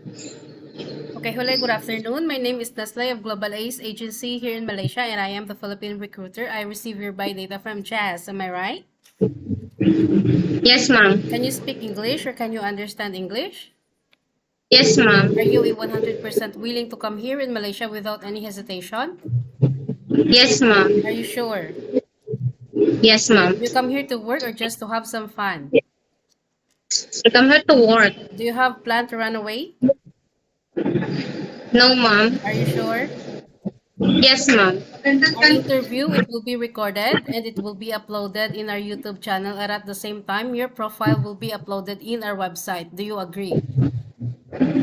Okay, hello, good afternoon. My name is Nestle of Global Ace Agency here in Malaysia, and I am the Philippine recruiter. I receive your buy data from Jazz. Am I right? Yes, ma'am. Can you speak English or can you understand English? Yes, ma'am. Are you a 100% willing to come here in Malaysia without any hesitation? Yes, ma'am. Are you sure? Yes, ma'am. You come here to work or just to have some fun? I come here to work. Do you have plan to run away? No, ma'am. Are you sure? Yes, ma'am. Our interview, it will be recorded and it will be uploaded in our YouTube channel, and at the same time, your profile will be uploaded in our website. Do you agree?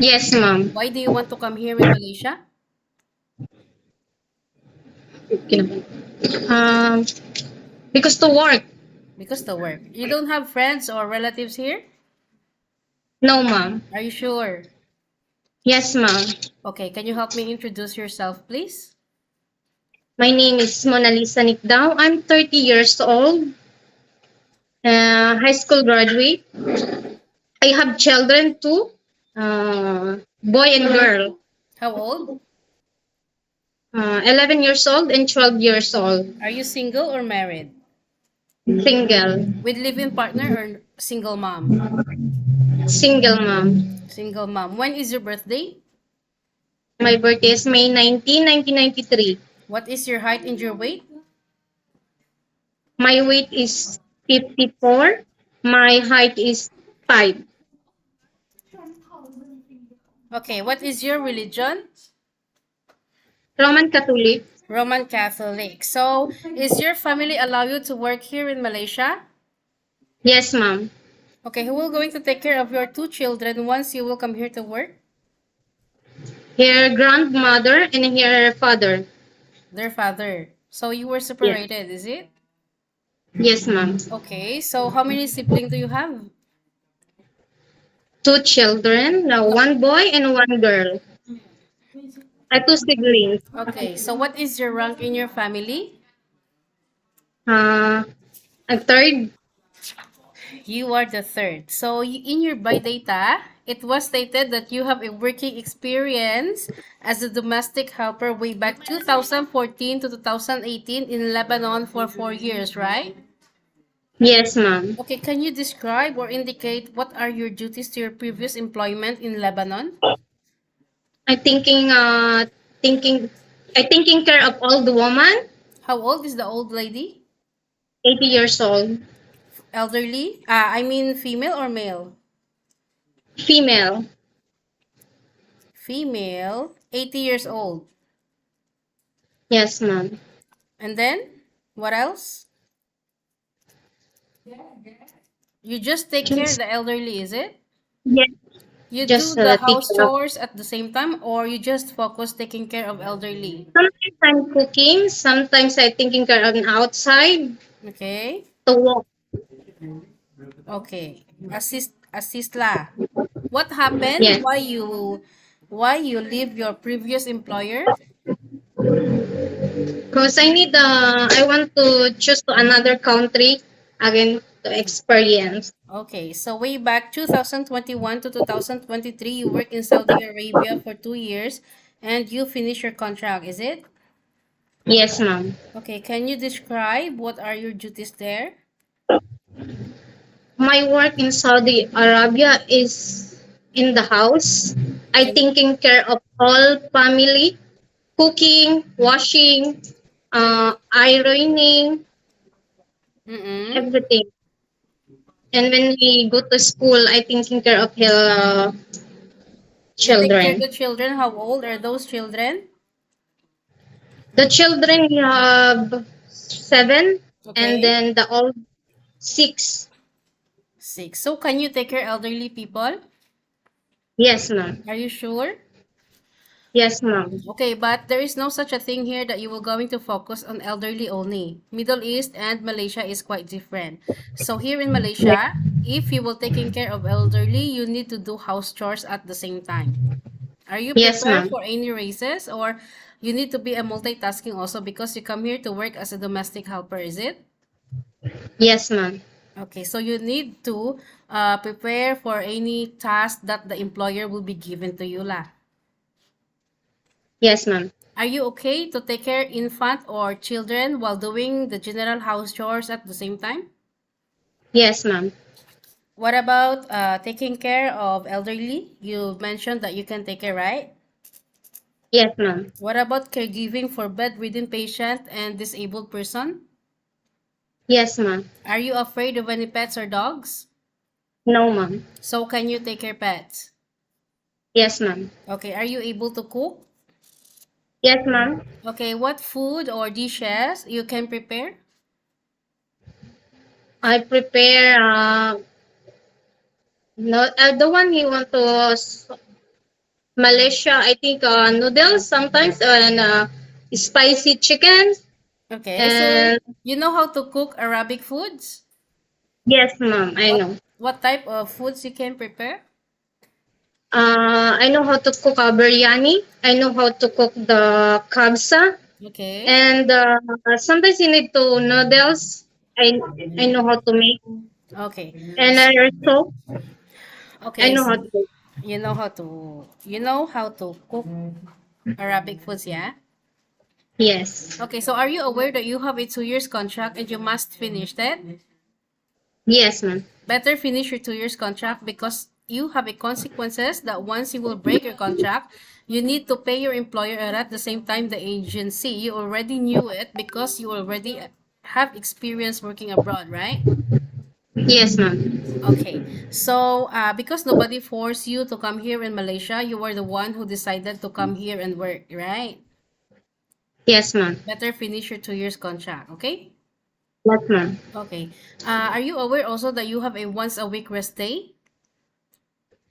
Yes, ma'am. Why do you want to come here in Malaysia? Um, because to work. Because the work. You don't have friends or relatives here? No, ma'am. Are you sure? Yes, ma'am. Okay, can you help me introduce yourself, please? My name is Monalisa Nicdao. I'm 30 years old, high school graduate. I have children too, boy and girl, How old? 11 years old and 12 years old. Are you single or married? Single. With live-in partner or single mom? Single mom. Single mom. When is your birthday? My birthday is May 19, 1993. What is your height and your weight? My weight is 54. My height is 5. Okay, what is your religion? Roman Catholic. Roman Catholic. So, is your family allow you to work here in Malaysia? Yes, ma'am. Okay, who will going to take care of your two children once you will come here to work? Her grandmother and her father. Their father. So you were Yes. separated, is it? Yes, ma'am. Okay, so how many siblings do you have? Two children, one boy and one girl. Two siblings. Okay, so what is your rank in your family? Uh, a third. You are the third. So in your by data, it was stated that you have a working experience as a domestic helper way back 2014 to 2018 in Lebanon for 4 years, right? Yes, ma'am. Okay, can you describe or indicate what are your duties to your previous employment in Lebanon? I thinking, I taking care of old woman, How old is the old lady? 80 years old, Elderly? I mean female or male? female. Female, 80 years old. Yes, ma'am. And then, what else? You just take care of Just, the elderly, is it? yes, You do just the take house care of. chores at the same time, or you just focus taking care of elderly? Sometimes I'm cooking. Sometimes I taking care of outside Okay. to walk. Okay. Assist la. What happened? Yes, Why you leave your previous employer? because I want to choose to another country again to experience. Okay, so way back 2021 to 2023, you work in Saudi Arabia for 2 years and you finish your contract, is it? Yes, ma'am. Okay, can you describe what are your duties there? My work in Saudi Arabia is in the house. I Can, taking care of all family, cooking, washing, ironing, mm-mm. everything. And when we go to school, I taking care of her You take care of children. the children. How old are those children? The children we have 7, and Okay, then the old 6. 6. So can you take care elderly people? Yes, ma'am. Are you sure? Yes, ma'am. Okay, but there is no such a thing here that you will going to focus on elderly only. Middle East and Malaysia is quite different. So here in Yes, Malaysia, if you will taking care of elderly, you need to do house chores at the same time. Are you yes, prepared ma'am. for any races or you need to be a multitasking also because you come here to work as a domestic helper, is it? Yes, ma'am. Okay, so you need to prepare for any task that the employer will be given to you lah. Yes, ma'am. Are you okay to take care infant or children while doing the general house chores at the same time? Yes, ma'am. What about taking care of elderly? You mentioned that you can take care, right? Yes, ma'am. What about caregiving for bedridden patient and disabled person? Yes, ma'am. Are you afraid of any pets or dogs? No, ma'am. So can you take care pets? Yes, ma'am. Okay, are you able to cook? Yes, ma'am. Okay, what food or dishes you can prepare? I prepare no the one you want to Malaysia. I think noodles sometimes and spicy chicken Okay, so and you know how to cook Arabic foods? yes, ma'am. I What know. what type of foods you can prepare? I know how to cook biryani. I know how to cook the kabsa, Okay. and sometimes you need to noodles. I know how to make Okay. and soap. I Okay, know so how to cook. you know how to cook Arabic foods, yeah? Yes, Okay, so are you aware that you have a 2 years contract and you must finish that? yes, ma'am. Better finish your 2 years contract because you have a consequences that once you will break your contract, you need to pay your employer and at the same time the agency. You already knew it because you already have experience working abroad, right? Yes, ma'am. Okay, so because nobody forced you to come here in Malaysia, you were the one who decided to come here and work, right? Yes, ma'am. Better finish your 2 years contract, okay? Yes, ma'am. Okay. Are you aware also that you have a once a week rest day?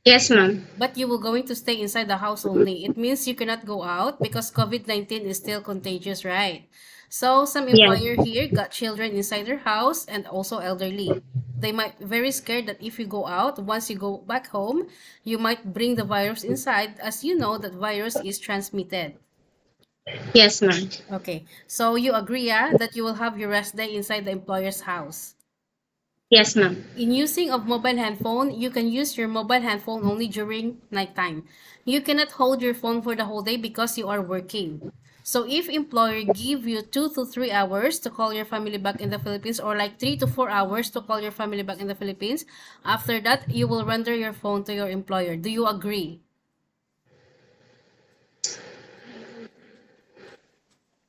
Yes, ma'am. But you will going to stay inside the house only. It means you cannot go out because COVID-19 is still contagious, right? So some Yes, employer here got children inside their house and also elderly. They might very scared that if you go out, once you go back home, you might bring the virus inside as you know that virus is transmitted. yes, ma'am. Okay. So you agree, yeah, that you will have your rest day inside the employer's house. Yes, ma'am. In using of mobile handphone, you can use your mobile handphone only during nighttime. You cannot hold your phone for the whole day because you are working. So if employer give you 2 to 3 hours to call your family back in the Philippines or like 3 to 4 hours to call your family back in the Philippines, after that you will render your phone to your employer. Do you agree?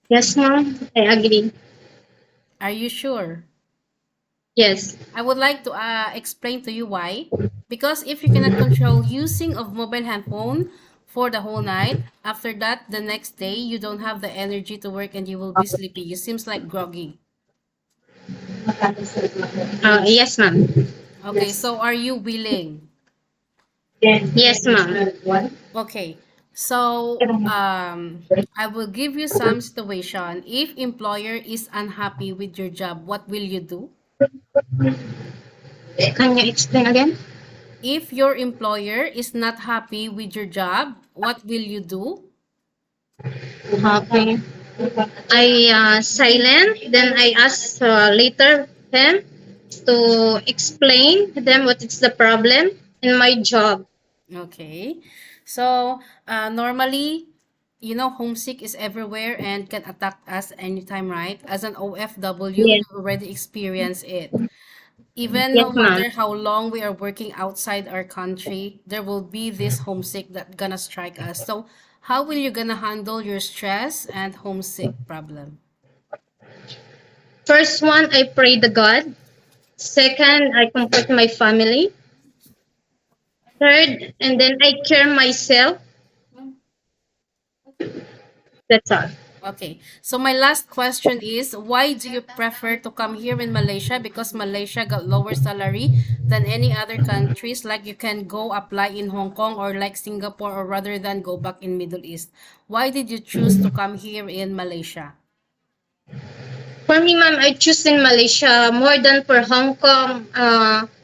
Yes, ma'am. I agree. Are you sure? Yes. I would like to explain to you why. Because if you cannot control using of mobile handphone for the whole night, after that, the next day, you don't have the energy to work and you will be sleepy. You seems like groggy. Yes, ma'am. Okay, so are you willing? Yes, ma'am. Okay, so I will give you some situation. If employer is unhappy with your job, what will you do? Can you explain again? If your employer is not happy with your job, what will you do? Okay. I silent. Then I ask later him to explain them what is the problem in my job. Okay. So, normally, you know, homesick is everywhere and can attack us anytime, right? As an OFW, Yes. you already experience it. Even Yes, no ma'am. matter how long we are working outside our country, there will be this homesick that gonna strike us. So, how will you gonna handle your stress and homesick problem? First one, I pray to God. Second, I comfort my family. Third, and then I care myself. That's all. Okay. So my last question is, why do you prefer to come here in Malaysia? Because Malaysia got lower salary than any other countries. Like you can go apply in Hong Kong or like Singapore or rather than go back in Middle East. Why did you choose to come here in Malaysia? For me, ma'am, I choose in Malaysia more than for Hong Kong,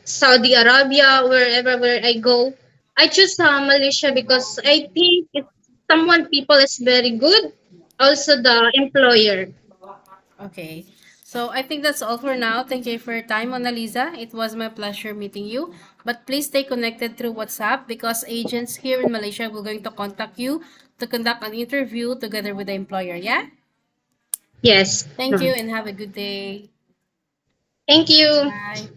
Saudi Arabia, wherever where I go. I choose Malaysia because I think it's someone people is very good. Also, the employer. Okay. So I think that's all for now. Thank you for your time, Monalisa. It was my pleasure meeting you. But please stay connected through WhatsApp because agents here in Malaysia will going to contact you to conduct an interview together with the employer. Yeah? Yes. Thank you and have a good day. Thank you. Bye.